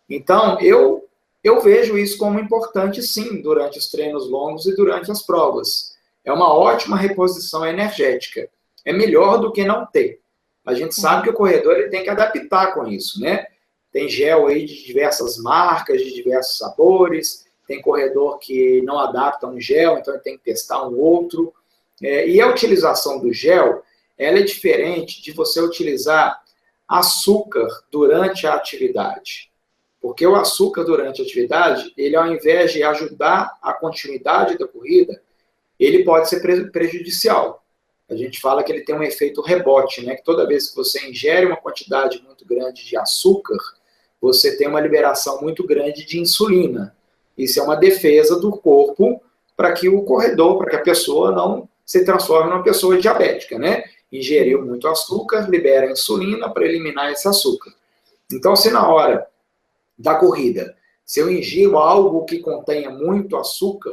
Então, eu vejo isso como importante, sim, durante os treinos longos e durante as provas. É uma ótima reposição energética. É melhor do que não ter. A gente sabe que o corredor ele tem que adaptar com isso, né? Tem gel aí de diversas marcas, de diversos sabores. Tem corredor que não adapta um gel, então ele tem que testar um outro. E a utilização do gel, ela é diferente de você utilizar açúcar durante a atividade. Porque o açúcar durante a atividade, ele ao invés de ajudar a continuidade da corrida, ele pode ser prejudicial. A gente fala que ele tem um efeito rebote, né? Que toda vez que você ingere uma quantidade muito grande de açúcar, você tem uma liberação muito grande de insulina. Isso é uma defesa do corpo para que o corredor, para que a pessoa não se transforme numa pessoa diabética, né? Ingeriu muito açúcar, libera insulina para eliminar esse açúcar. Então, se na hora da corrida, se eu ingiro algo que contenha muito açúcar,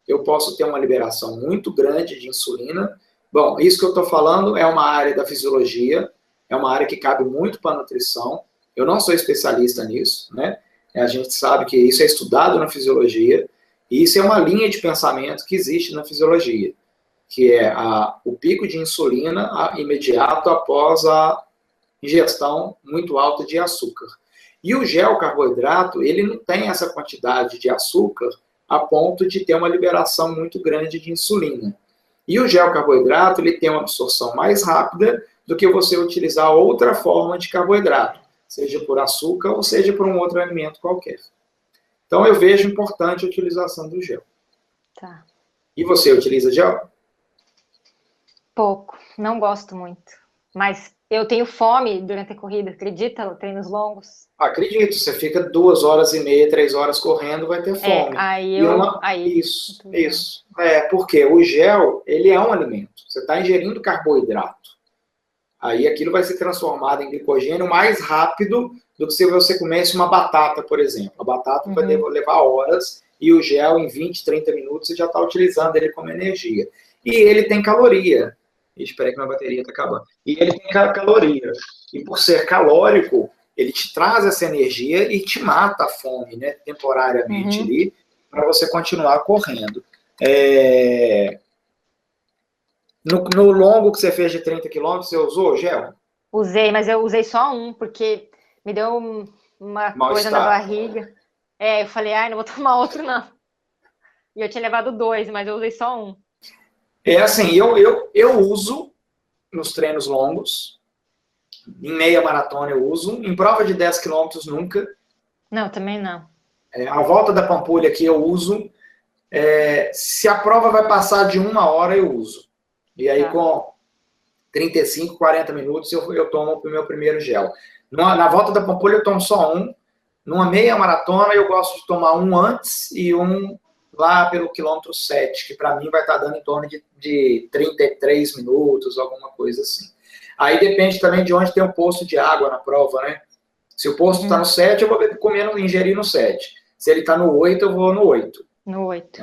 eu posso ter uma liberação muito grande de insulina. Bom, isso que eu estou falando é uma área da fisiologia, é uma área que cabe muito para a nutrição. Eu não sou especialista nisso, né? A gente sabe que isso é estudado na fisiologia, e isso é uma linha de pensamento que existe na fisiologia, que é o pico de insulina imediato após a ingestão muito alta de açúcar. E o gel carboidrato, ele não tem essa quantidade de açúcar a ponto de ter uma liberação muito grande de insulina. E o gel carboidrato, ele tem uma absorção mais rápida do que você utilizar outra forma de carboidrato, seja por açúcar ou seja por um outro alimento qualquer. Então, eu vejo importante a utilização do gel. Tá. E você utiliza gel? Pouco, não gosto muito. Mas eu tenho fome durante a corrida, acredita? Treinos longos. Acredito, você fica 2 horas e meia, 3 horas correndo, vai ter fome. Isso. Porque o gel, ele é um alimento. Você está ingerindo carboidrato. Aí aquilo vai ser transformado em glicogênio mais rápido do que se você comesse uma batata, por exemplo. A batata vai levar horas e o gel, em 20, 30 minutos, você já está utilizando ele como energia. E ele tem caloria. Espera que minha bateria está acabando. E ele tem caloria. E por ser calórico, ele te traz essa energia e te mata a fome, né? Temporariamente ali, para você continuar correndo. No longo que você fez de 30 quilômetros, você usou gel? Usei, mas eu usei só um, porque me deu uma coisa na barriga. Eu falei, não vou tomar outro, não. E eu tinha levado 2, mas eu usei só um. Assim, eu uso nos treinos longos. Em meia maratona eu uso. Em prova de 10 quilômetros, nunca. Não, também não. A volta da Pampulha aqui eu uso. Se a prova vai passar de 1 hora, eu uso. E aí, com 35, 40 minutos, eu tomo o meu primeiro gel. Na volta da Pampulha, eu tomo só um. Numa meia maratona, eu gosto de tomar um antes e um lá pelo quilômetro 7, que para mim vai estar dando em torno de 33 minutos, alguma coisa assim. Aí depende também de onde tem o posto de água na prova, né? Se o posto está no 7, eu vou ingerir no 7. Se ele está no 8, eu vou no 8. No 8.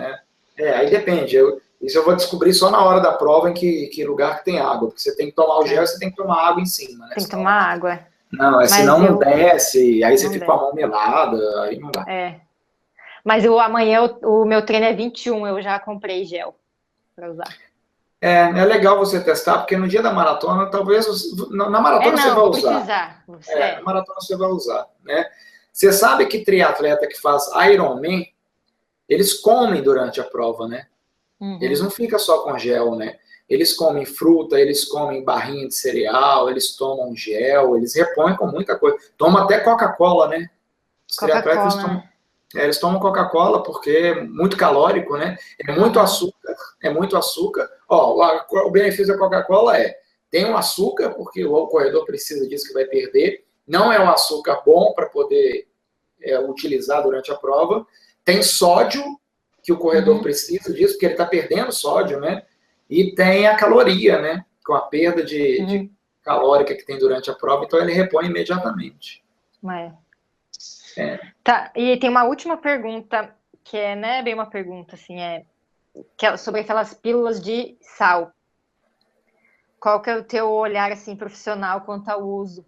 Aí depende. Isso eu vou descobrir só na hora da prova em que lugar que tem água. Porque você tem que tomar o gel e você tem que tomar água em cima, né? Tem que tomar água. Não, senão não desce, aí você fica com a mão melada, aí não dá. Mas amanhã o meu treino é 21, eu já comprei gel para usar. É legal você testar, porque no dia da maratona, talvez, na maratona você vai usar. Na maratona você vai usar, né? Você sabe que triatleta que faz Ironman, eles comem durante a prova, né? Eles não ficam só com gel, né? Eles comem fruta, eles comem barrinha de cereal, eles tomam gel, eles repõem com muita coisa. Tomam até Coca-Cola, né? Os triatletas eles tomam Coca-Cola porque é muito calórico, né? É muito açúcar. O benefício da Coca-Cola tem um açúcar, porque o corredor precisa disso que vai perder. Não é um açúcar bom para poder utilizar durante a prova. Tem sódio, que o corredor precisa disso, porque ele está perdendo sódio, né? E tem a caloria, né? Com a perda de calórica que tem durante a prova, então ele repõe imediatamente. Tá, e tem uma última pergunta, que não é bem uma pergunta, assim, que é sobre aquelas pílulas de sal. Qual que é o teu olhar, assim, profissional quanto ao uso?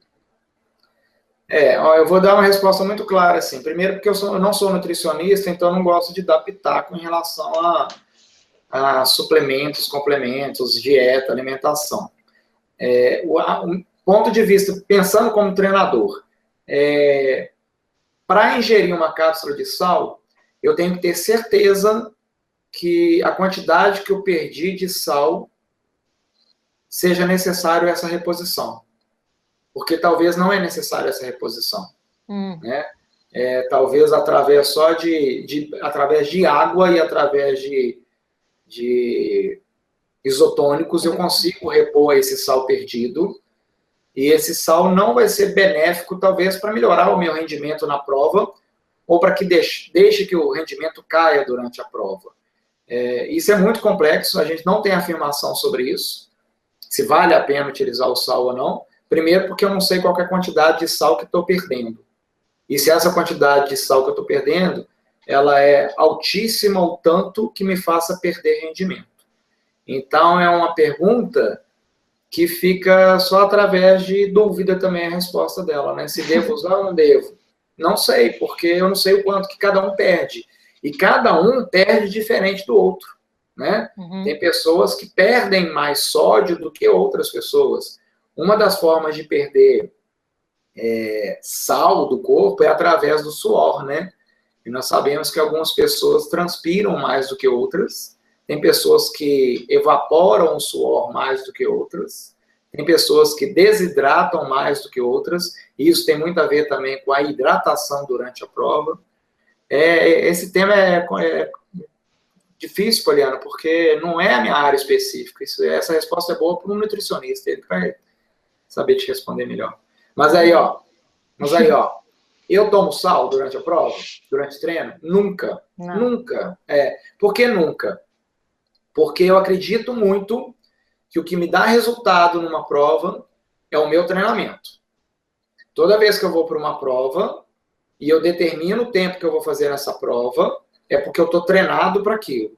Eu vou dar uma resposta muito clara, assim. Primeiro, porque eu não sou nutricionista, então eu não gosto de dar pitaco em relação a suplementos, complementos, dieta, alimentação. O ponto de vista, pensando como treinador, para ingerir uma cápsula de sal, eu tenho que ter certeza que a quantidade que eu perdi de sal seja necessário essa reposição. Porque talvez não é necessária essa reposição. Né? Talvez através através de água e através de isotônicos eu consigo repor esse sal perdido. E esse sal não vai ser benéfico, talvez, para melhorar o meu rendimento na prova ou para que deixe que o rendimento caia durante a prova. Isso é muito complexo, a gente não tem afirmação sobre isso, se vale a pena utilizar o sal ou não. Primeiro, porque eu não sei qual é a quantidade de sal que estou perdendo. E se essa quantidade de sal que eu estou perdendo, ela é altíssima o tanto que me faça perder rendimento. Então, é uma pergunta que fica só através de dúvida também a resposta dela, né? Se devo usar ou não devo? Não sei, porque eu não sei o quanto que cada um perde. E cada um perde diferente do outro, né? Tem pessoas que perdem mais sódio do que outras pessoas. Uma das formas de perder sal do corpo é através do suor, né? E nós sabemos que algumas pessoas transpiram mais do que outras. Tem pessoas que evaporam o suor mais do que outras. Tem pessoas que desidratam mais do que outras. E isso tem muito a ver também com a hidratação durante a prova. Esse tema é difícil, Poliana, porque não é a minha área específica. Essa resposta é boa para um nutricionista. Ele vai saber te responder melhor. Mas aí, ó. Eu tomo sal durante a prova? Durante o treino? Nunca. Não. Nunca. Por que nunca? Porque eu acredito muito que o que me dá resultado numa prova é o meu treinamento. Toda vez que eu vou para uma prova e eu determino o tempo que eu vou fazer nessa prova, é porque eu estou treinado para aquilo.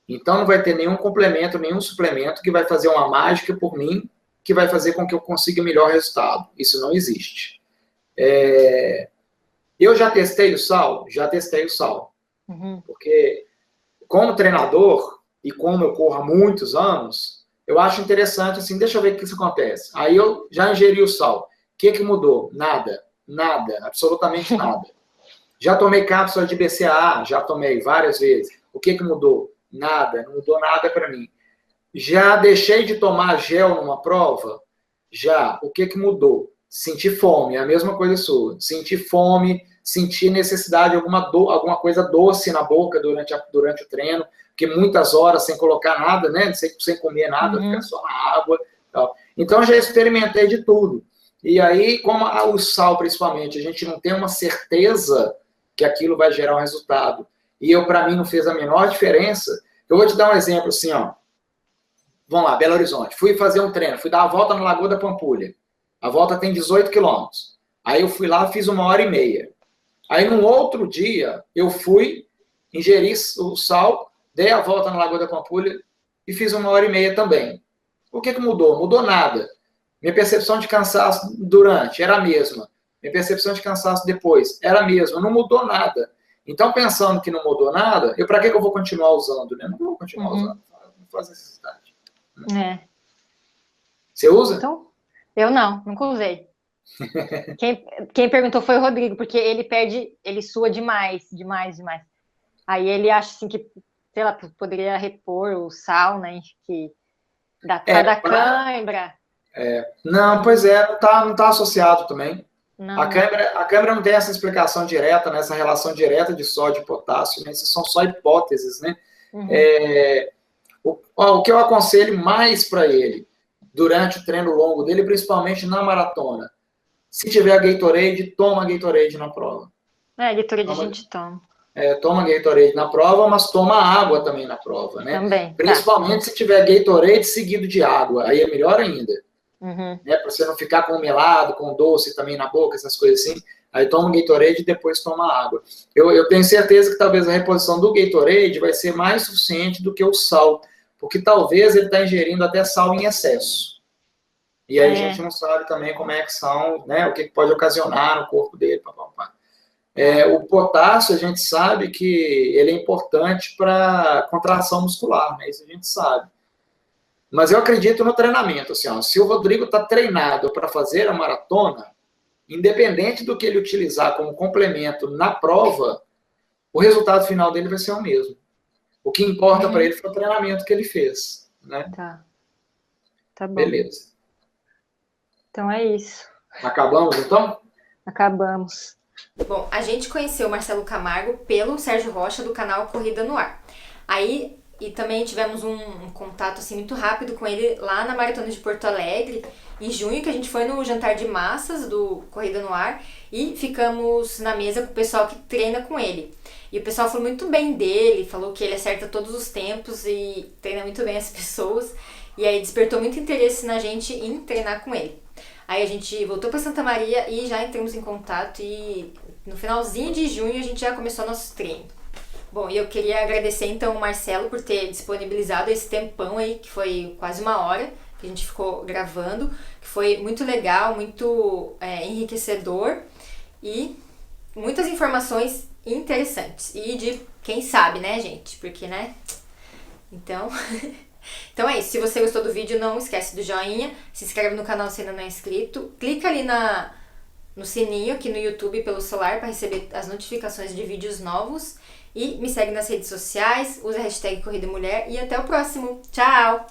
Então não vai ter nenhum complemento, nenhum suplemento que vai fazer uma mágica por mim, que vai fazer com que eu consiga melhor resultado. Isso não existe. Eu já testei o sal? Já testei o sal. Porque como treinador, e como eu corro há muitos anos, eu acho interessante, assim, deixa eu ver o que isso acontece. Aí eu já ingeri o sal. O que mudou? Nada, absolutamente nada. Já tomei cápsula de BCAA, já tomei várias vezes. O que mudou? Nada, não mudou nada para mim. Já deixei de tomar gel numa prova? Já. O que mudou? Sentir fome, é a mesma coisa sua. Sentir fome, sentir necessidade de alguma coisa doce na boca durante o treino, porque muitas horas sem colocar nada, né? Sem comer nada, ficar só na água. Tal. Então, eu já experimentei de tudo. E aí, como o sal, principalmente, a gente não tem uma certeza que aquilo vai gerar um resultado. E para mim, não fez a menor diferença. Eu vou te dar um exemplo assim, ó. Vamos lá, Belo Horizonte. Fui fazer um treino, fui dar a volta na Lagoa da Pampulha. A volta tem 18 quilômetros. Aí eu fui lá, fiz 1h30. Aí, no outro dia, eu fui, ingeri o sal, dei a volta na Lagoa da Pampulha e fiz 1h30 também. O que mudou? Mudou nada. Minha percepção de cansaço durante era a mesma. Minha percepção de cansaço depois era a mesma. Não mudou nada. Então, pensando que não mudou nada, para que eu vou continuar usando? Né? Não vou continuar usando. Não faz necessidade. Você usa? Então, eu nunca usei. Quem perguntou foi o Rodrigo, porque ele sua demais. Aí ele acha assim que, sei lá, poderia repor o sal, né? Que da cãibra. Não, pois não tá associado também. Não. A câimbra não tem essa explicação direta, né? Essa relação direta de sódio e potássio, né? Essas são só hipóteses, né? O que eu aconselho mais para ele, durante o treino longo dele, principalmente na maratona, se tiver Gatorade, toma Gatorade na prova. Gatorade a gente toma. Toma Gatorade na prova, mas toma água também na prova, né? Também. Principalmente se tiver Gatorade seguido de água, aí é melhor ainda. Né? Para você não ficar com melado, com doce também na boca, essas coisas assim. Aí toma Gatorade e depois toma água. Eu tenho certeza que talvez a reposição do Gatorade vai ser mais suficiente do que o sal, porque talvez ele está ingerindo até sal em excesso. E aí a gente não sabe também como é que são, né? O que pode ocasionar no corpo dele. O potássio, a gente sabe que ele é importante para contração muscular, né? Isso a gente sabe. Mas eu acredito no treinamento. Assim, ó, se o Rodrigo está treinado para fazer a maratona, independente do que ele utilizar como complemento na prova, o resultado final dele vai ser o mesmo. O que importa para ele foi o treinamento que ele fez. Né? Tá bom. Beleza. Então é isso. Acabamos, então? Acabamos. Bom, a gente conheceu o Marcelo Camargo pelo Sérgio Rocha, do canal Corrida no Ar. E também tivemos um contato assim, muito rápido com ele lá na Maratona de Porto Alegre, em junho, que a gente foi no jantar de massas do Corrida no Ar e ficamos na mesa com o pessoal que treina com ele. E o pessoal falou muito bem dele, falou que ele acerta todos os tempos e treina muito bem as pessoas. E aí despertou muito interesse na gente em treinar com ele. Aí a gente voltou para Santa Maria e já entramos em contato e no finalzinho de junho a gente já começou nosso treino. Bom, e eu queria agradecer então o Marcelo por ter disponibilizado esse tempão aí, que foi quase 1 hora que a gente ficou gravando, que foi muito legal, muito enriquecedor e muitas informações interessantes. E de quem sabe, né, gente? Porque, né? Então é isso. Se você gostou do vídeo, não esquece do joinha, se inscreve no canal se ainda não é inscrito, clica ali no sininho aqui no YouTube pelo celular para receber as notificações de vídeos novos e me segue nas redes sociais, usa a hashtag Corrida Mulher e até o próximo. Tchau!